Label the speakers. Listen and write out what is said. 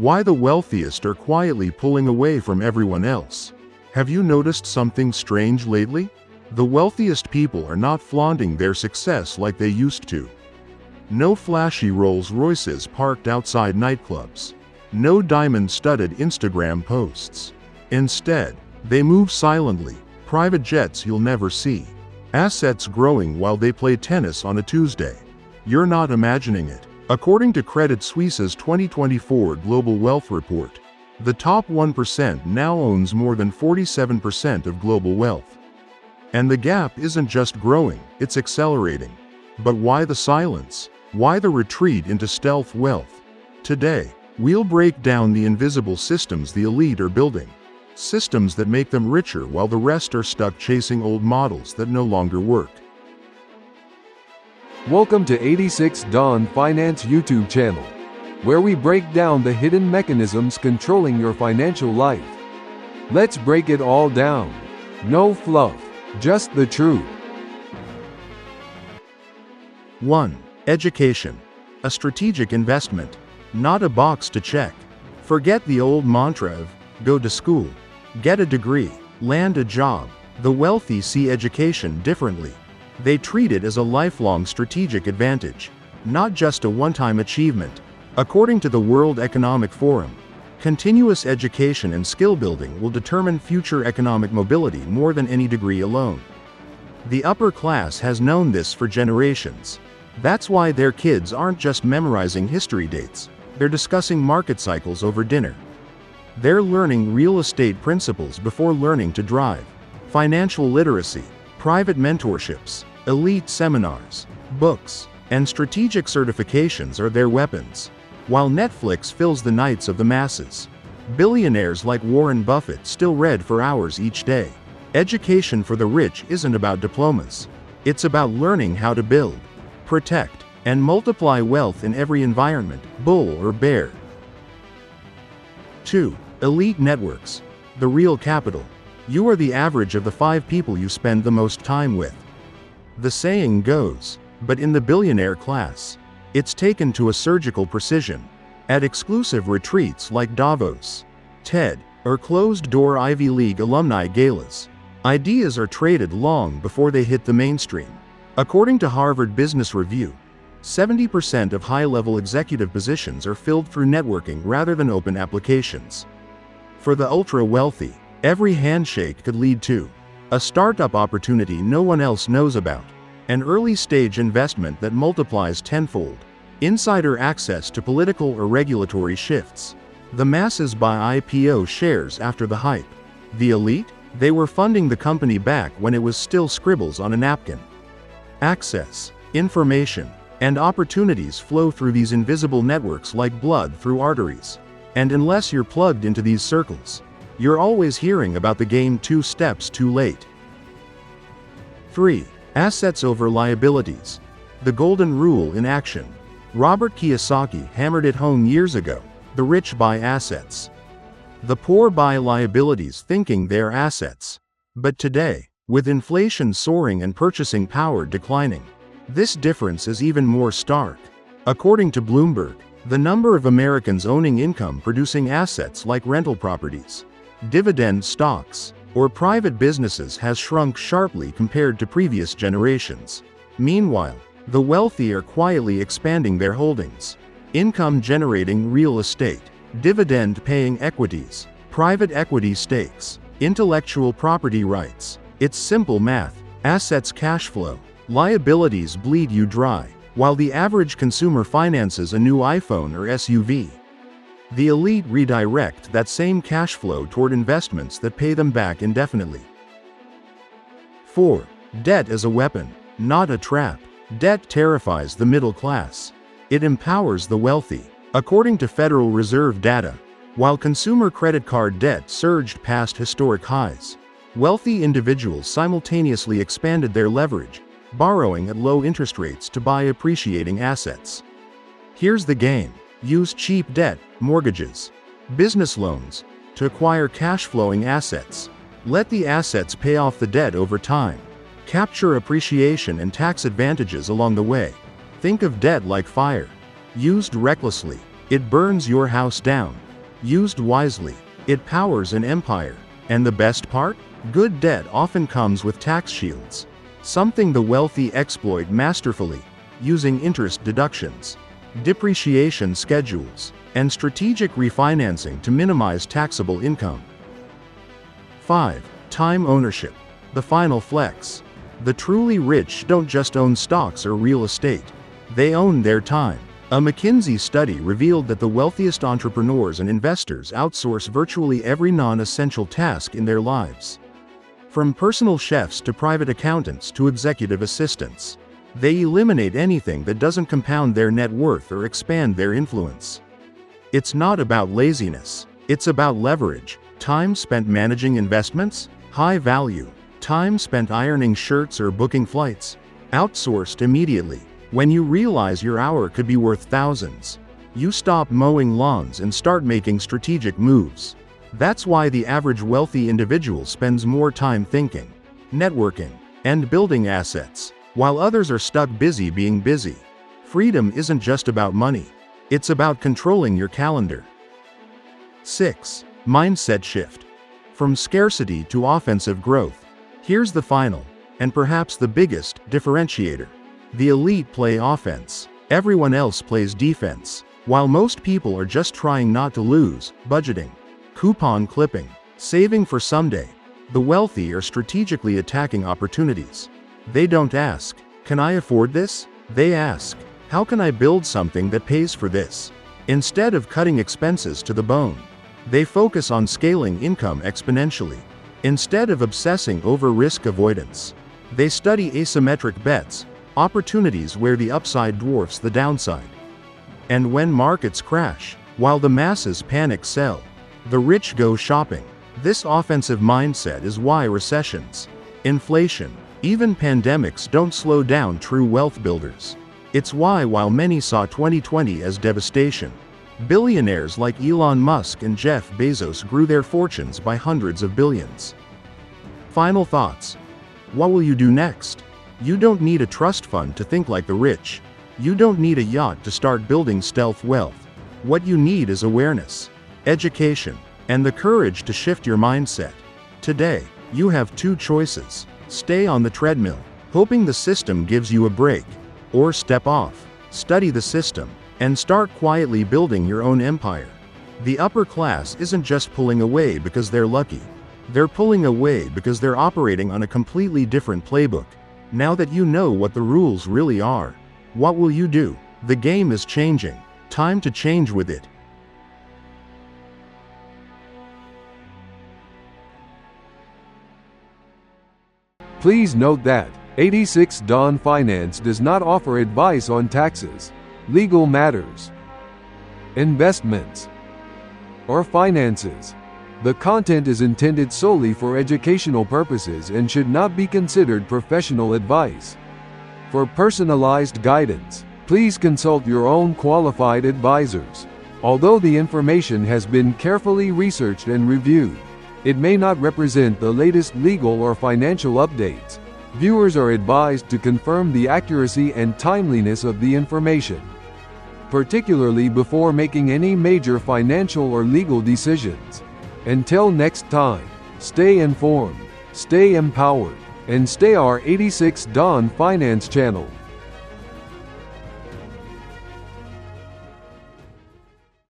Speaker 1: Why the wealthiest are quietly pulling away from everyone else. Have you noticed something strange lately? The wealthiest people are not flaunting their success like they used to. No flashy Rolls-Royces parked outside nightclubs. No diamond-studded Instagram posts. Instead, they move silently, private jets you'll never see. Assets growing while they play tennis on a Tuesday. You're not imagining it. According to Credit Suisse's 2024 Global Wealth Report, the top 1% now owns more than 47% of global wealth. And the gap isn't just growing, it's accelerating. But why the silence? Why the retreat into stealth wealth? Today, we'll break down the invisible systems the elite are building. Systems that make them richer while the rest are stuck chasing old models that no longer work.
Speaker 2: Welcome to 86 Dawn Finance YouTube channel, where we break down the hidden mechanisms controlling your financial life. Let's break it all down. No fluff, just the truth.
Speaker 1: 1. Education. A strategic investment, not a box to check. Forget the old mantra of, go to school, get a degree, land a job. The wealthy see education differently. They treat it as a lifelong strategic advantage, not just a one-time achievement. According to the World Economic Forum, continuous education and skill building will determine future economic mobility more than any degree alone. The upper class has known this for generations. That's why their kids aren't just memorizing history dates, they're discussing market cycles over dinner. They're learning real estate principles before learning to drive. Financial literacy, private mentorships, elite seminars, books, and strategic certifications are their weapons. While Netflix fills the nights of the masses, billionaires like Warren Buffett still read for hours each day. Education for the rich isn't about diplomas. It's about learning how to build, protect, and multiply wealth in every environment, bull or bear. 2. Elite networks. The real capital. You are the average of the 5 people you spend the most time with. The saying goes, but in the billionaire class, it's taken to a surgical precision. At exclusive retreats like Davos, TED, or closed-door Ivy League alumni galas, ideas are traded long before they hit the mainstream. According to Harvard Business Review, 70% of high-level executive positions are filled through networking rather than open applications. For the ultra-wealthy, every handshake could lead to a startup opportunity no one else knows about, an early-stage investment that multiplies tenfold, insider access to political or regulatory shifts. The masses buy IPO shares after the hype. The elite? They were funding the company back when it was still scribbles on a napkin. Access, information, and opportunities flow through these invisible networks like blood through arteries. And unless you're plugged into these circles, you're always hearing about the game 2 steps too late. 3. Assets over liabilities. The golden rule in action. Robert Kiyosaki hammered it home years ago. The rich buy assets. The poor buy liabilities thinking they're assets. But today, with inflation soaring and purchasing power declining, this difference is even more stark. According to Bloomberg, the number of Americans owning income-producing assets like rental properties, dividend stocks, or private businesses has shrunk sharply compared to previous generations. Meanwhile, the wealthy are quietly expanding their holdings. Income-generating real estate, dividend-paying equities, private equity stakes, intellectual property rights. It's simple math. Assets cash flow, liabilities bleed you dry, while the average consumer finances a new iPhone or SUV. The elite redirect that same cash flow toward investments that pay them back indefinitely. 4. Debt as a weapon, not a trap. Debt terrifies the middle class. It empowers the wealthy. According to Federal Reserve data, while consumer credit card debt surged past historic highs, wealthy individuals simultaneously expanded their leverage, borrowing at low interest rates to buy appreciating assets. Here's the game. Use cheap debt, mortgages, business loans, to acquire cash-flowing assets. Let the assets pay off the debt over time. Capture appreciation and tax advantages along the way. Think of debt like fire. Used recklessly, it burns your house down. Used wisely, it powers an empire. And the best part? Good debt often comes with tax shields. Something the wealthy exploit masterfully, using interest deductions, depreciation schedules, and strategic refinancing to minimize taxable income. 5. Time ownership. The final flex. The truly rich don't just own stocks or real estate. They own their time. A McKinsey study revealed that the wealthiest entrepreneurs and investors outsource virtually every non-essential task in their lives. From personal chefs to private accountants to executive assistants. They eliminate anything that doesn't compound their net worth or expand their influence. It's not about laziness. It's about leverage. Time spent managing investments? High value. Time spent ironing shirts or booking flights? Outsourced immediately. When you realize your hour could be worth thousands, you stop mowing lawns and start making strategic moves. That's why the average wealthy individual spends more time thinking, networking, and building assets, while others are stuck busy being busy. Freedom isn't just about money. It's about controlling your calendar. 6. Mindset shift. From scarcity to offensive growth. Here's the final, and perhaps the biggest, differentiator. The elite play offense. Everyone else plays defense. While most people are just trying not to lose, budgeting, coupon clipping, saving for someday, the wealthy are strategically attacking opportunities. They don't ask, "Can I afford this?" They ask, "How can I build something that pays for this?" Instead of cutting expenses to the bone, they focus on scaling income exponentially. Instead of obsessing over risk avoidance, they study asymmetric bets, opportunities where the upside dwarfs the downside. And when markets crash, while the masses panic sell, the rich go shopping. This offensive mindset is why recessions, inflation, even pandemics don't slow down true wealth builders. It's why while many saw 2020 as devastation, billionaires like Elon Musk and Jeff Bezos grew their fortunes by hundreds of billions. Final thoughts. What will you do next? You don't need a trust fund to think like the rich. You don't need a yacht to start building stealth wealth. What you need is awareness, education, and the courage to shift your mindset. Today, you have two choices. Stay on the treadmill, hoping the system gives you a break, or step off, study the system, and start quietly building your own empire. The upper class isn't just pulling away because they're lucky. They're pulling away because they're operating on a completely different playbook. Now that you know what the rules really are, what will you do? The game is changing. Time to change with it.
Speaker 2: Please note that 86 Dawn Finance does not offer advice on taxes, legal matters, investments, or finances. The content is intended solely for educational purposes and should not be considered professional advice. For personalized guidance, please consult your own qualified advisors. Although the information has been carefully researched and reviewed, it may not represent the latest legal or financial updates. Viewers are advised to confirm the accuracy and timeliness of the information, particularly before making any major financial or legal decisions. Until next time, stay informed, stay empowered, and stay our 86 Dawn Finance channel.